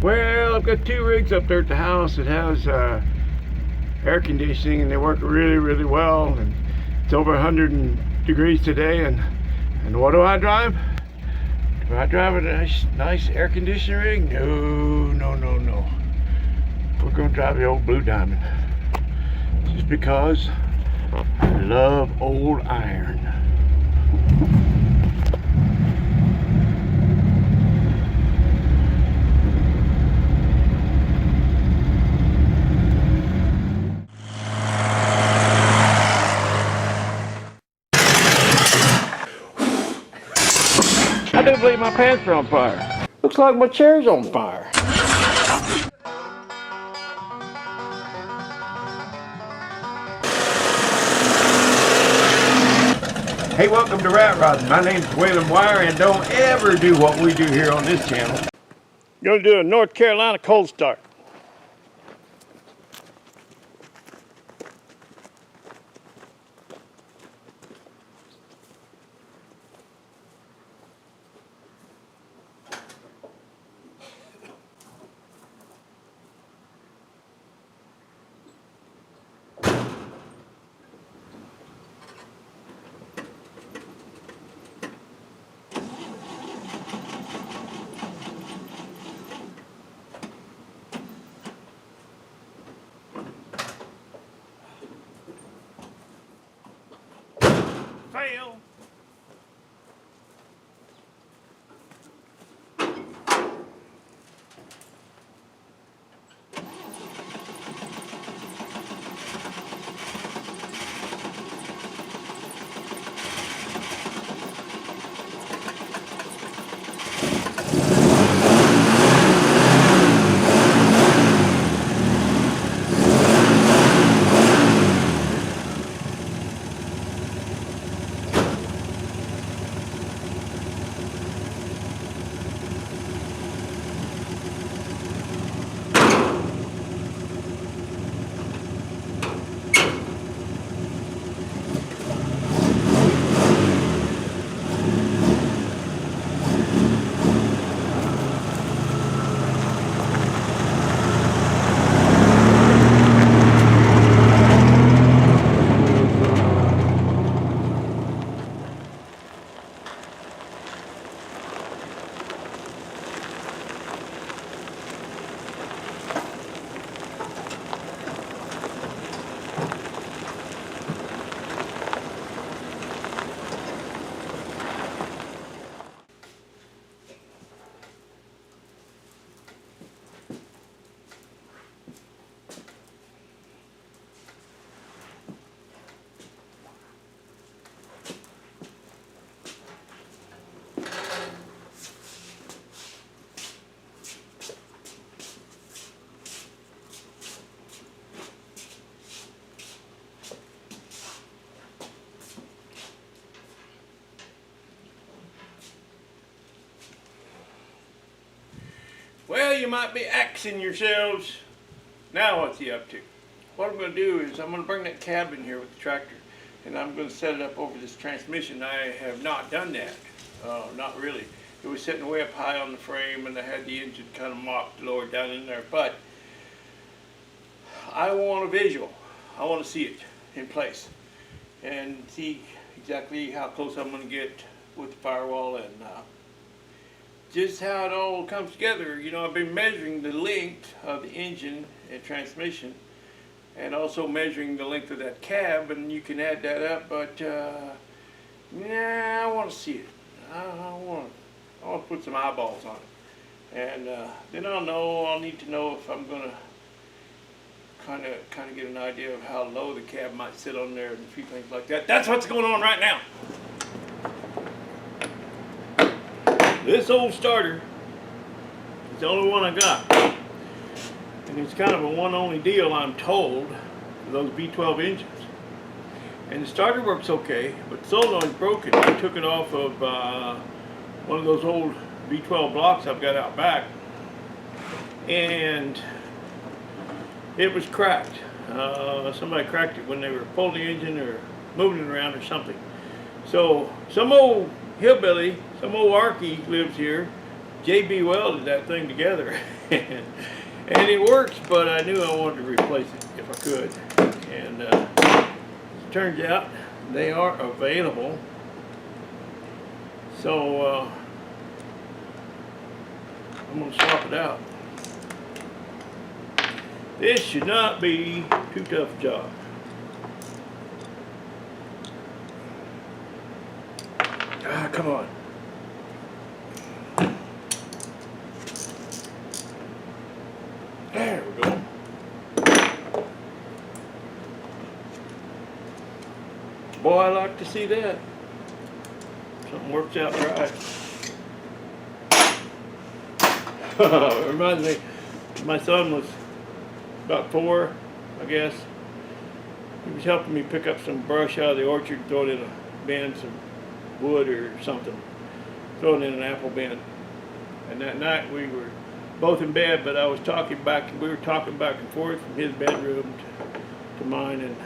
Well, I've got two rigs up there at the house that has air conditioning, and they work really well. And it's over 100 degrees today. And what do I drive? Do I drive a nice air conditioning rig? No. We're gonna drive the old Blue Diamond, just because I love old iron. I do believe my pants are on fire. Looks like my chair's on fire. Hey, welcome to Rat Rodding. My name's Waylon Wire, and don't ever do what we do here on this channel. Gonna do a North Carolina cold start. Fail. Well, you might be asking yourselves, now what's he up to? What I'm going to do is I'm going to bring that cab in here with the tractor, and I'm going to set it up over this transmission. I have not done that, not really. It was sitting way up high on the frame, and I had the engine kind of mocked lower down in there, but I want a visual. I want to see it in place and see exactly how close I'm going to get with the Firewall, and just how it all comes together. You know, I've been measuring the length of the engine and transmission, and also measuring the length of that cab, and you can add that up, but yeah, I want to see it. I want to put some eyeballs on it, and then I'll need to know if I'm going to kind of get an idea of how low the cab might sit on there and a few things like that. That's what's going on right now. This old starter is the only one I got, and it's kind of a one-only deal, I'm told, for those V-12 engines. And the starter works okay, but the solenoid's broken. I took it off of one of those old V-12 blocks I've got out back, and it was cracked. Somebody cracked it when they were pulling the engine or moving it around or something. So some old hillbilly, some old Arky lives here, JB welded that thing together, and it works. But I knew I wanted to replace it if I could, and it turns out they are available. So I'm gonna swap it out. This should not be too tough a job. Ah, come on. There we go. Boy, I like to see that. Something works out right. It reminds me, my son was about 4, I guess. He was helping me pick up some brush out of the orchard, throw it in a bin, some wood or something, throw it in an apple bin. And that night we were both in bed, but we were talking back and forth from his bedroom to mine, and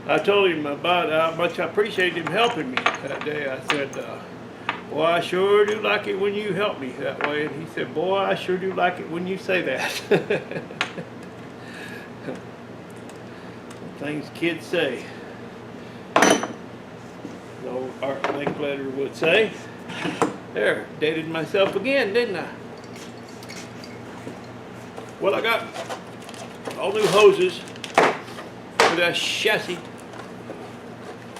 I told him about how much I appreciated him helping me that day. I said, boy, I sure do like it when you help me that way. And he said, boy, I sure do like it when you say that. Things kids say. The old Art Linkletter would say. There, dated myself again, didn't I? Well, I got all new hoses for that chassis.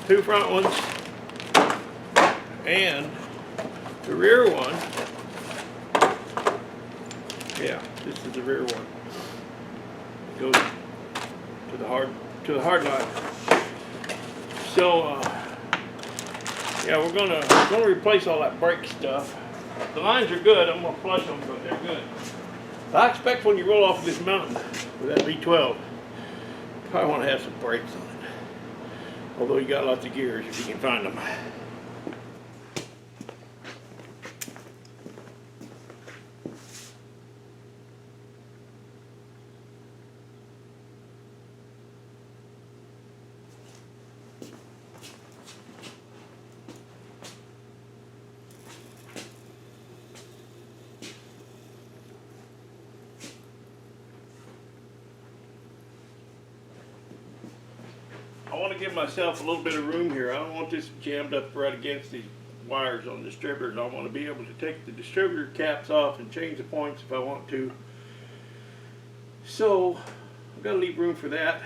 2 front ones and the rear one. Yeah, this is the rear one. It goes to the hard line. So yeah, we're gonna replace all that brake stuff. The lines are good. I'm gonna flush them, but they're good. I expect when you roll off this mountain with that V-12, you probably want to have some brakes on it. Although you got lots of gears if you can find them. I want to give myself a little bit of room here. I don't want this jammed up right against these wires on the distributor. I want to be able to take the distributor caps off and change the points if I want to. So I've got to leave room for that.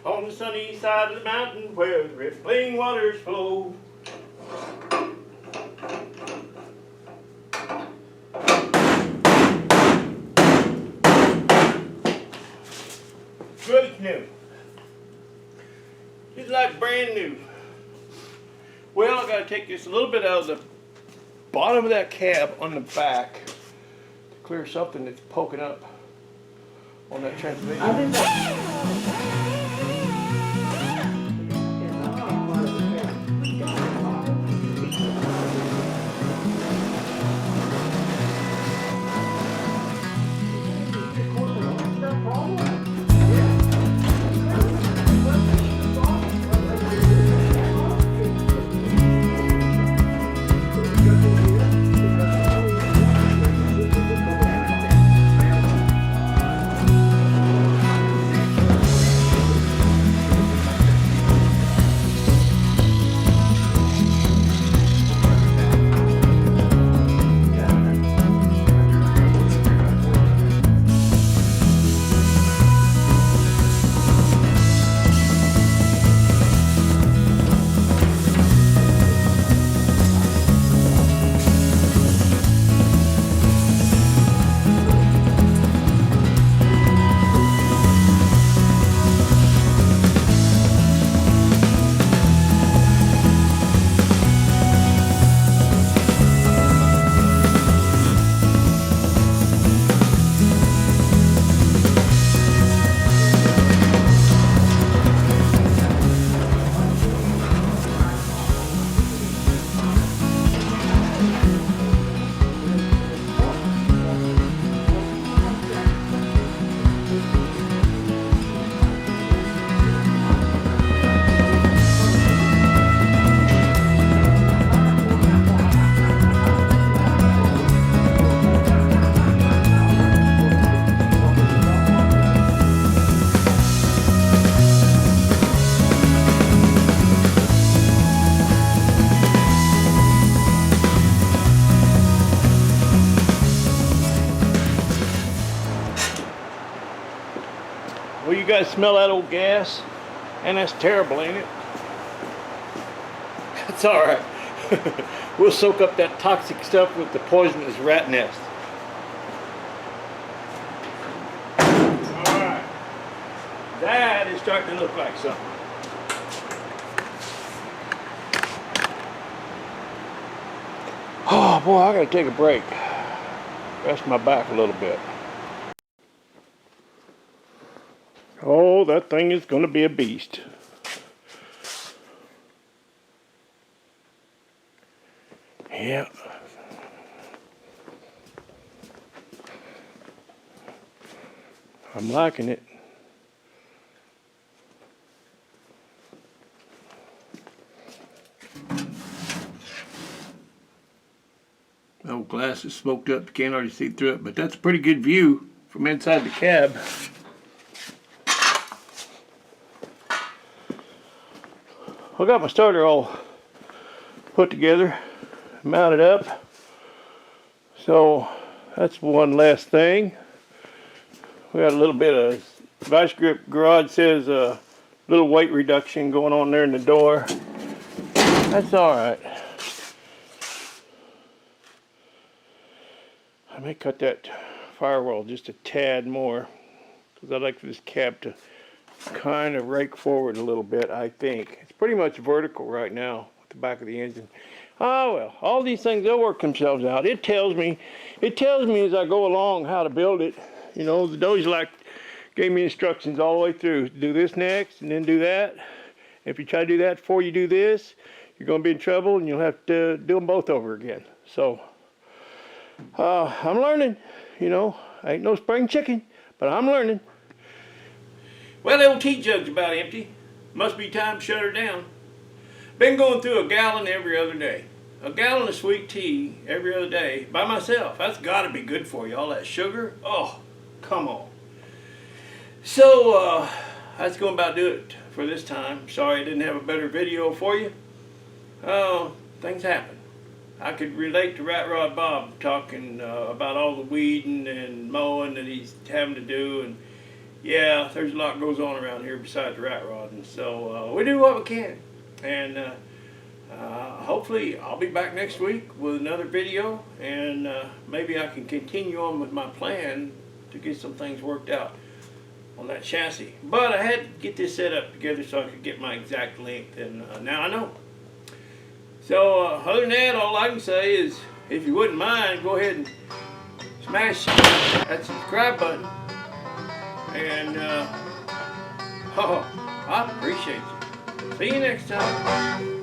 On the sunny side of the mountain where the rippling waters flow, good as new. It's like brand new. Well, I gotta take this a little bit out of the bottom of that cab on the back to clear something that's poking up on that transmission. guys smell that old gas? And that's terrible, ain't it? That's alright. We'll soak up that toxic stuff with the poisonous rat nest. Alright. That is starting to look like something. Oh boy, I gotta take a break. Rest my back a little bit. Oh, that thing is gonna be a beast. Yeah. I'm liking it. The old glass is smoked up, you can't hardly see through it, but that's a pretty good view from inside the cab. I got my starter all put together, mounted up. So that's one last thing. We got a little bit of vice grip garage says a little weight reduction going on there in the door. That's alright. I may cut that firewall just a tad more because I'd like for this cab to kind of rake forward a little bit, I think. It's pretty much vertical right now with the back of the engine. Oh well, all these things, they'll work themselves out. It tells me as I go along how to build it. You know, the dozy gave me instructions all the way through. Do this next and then do that. If you try to do that before you do this, you're going to be in trouble and you'll have to do them both over again. So, I'm learning, you know. I ain't no spring chicken, but I'm learning. Well, the old tea jug's about empty. Must be time to shut her down. Been going through a gallon every other day. A gallon of sweet tea every other day by myself. That's got to be good for you. All that sugar. Oh, come on. So, that's going to about do it for this time. Sorry I didn't have a better video for you. Oh, things happen. I could relate to Rat Rod Bob talking about all the weeding and mowing that he's having to do. And yeah, there's a lot goes on around here besides rat rod. And so we do what we can. And hopefully I'll be back next week with another video. And maybe I can continue on with my plan to get some things worked out on that chassis. But I had to get this set up together so I could get my exact length. And now I know. So other than that, all I can say is, if you wouldn't mind, go ahead and smash that subscribe button. And I appreciate you. See you next time.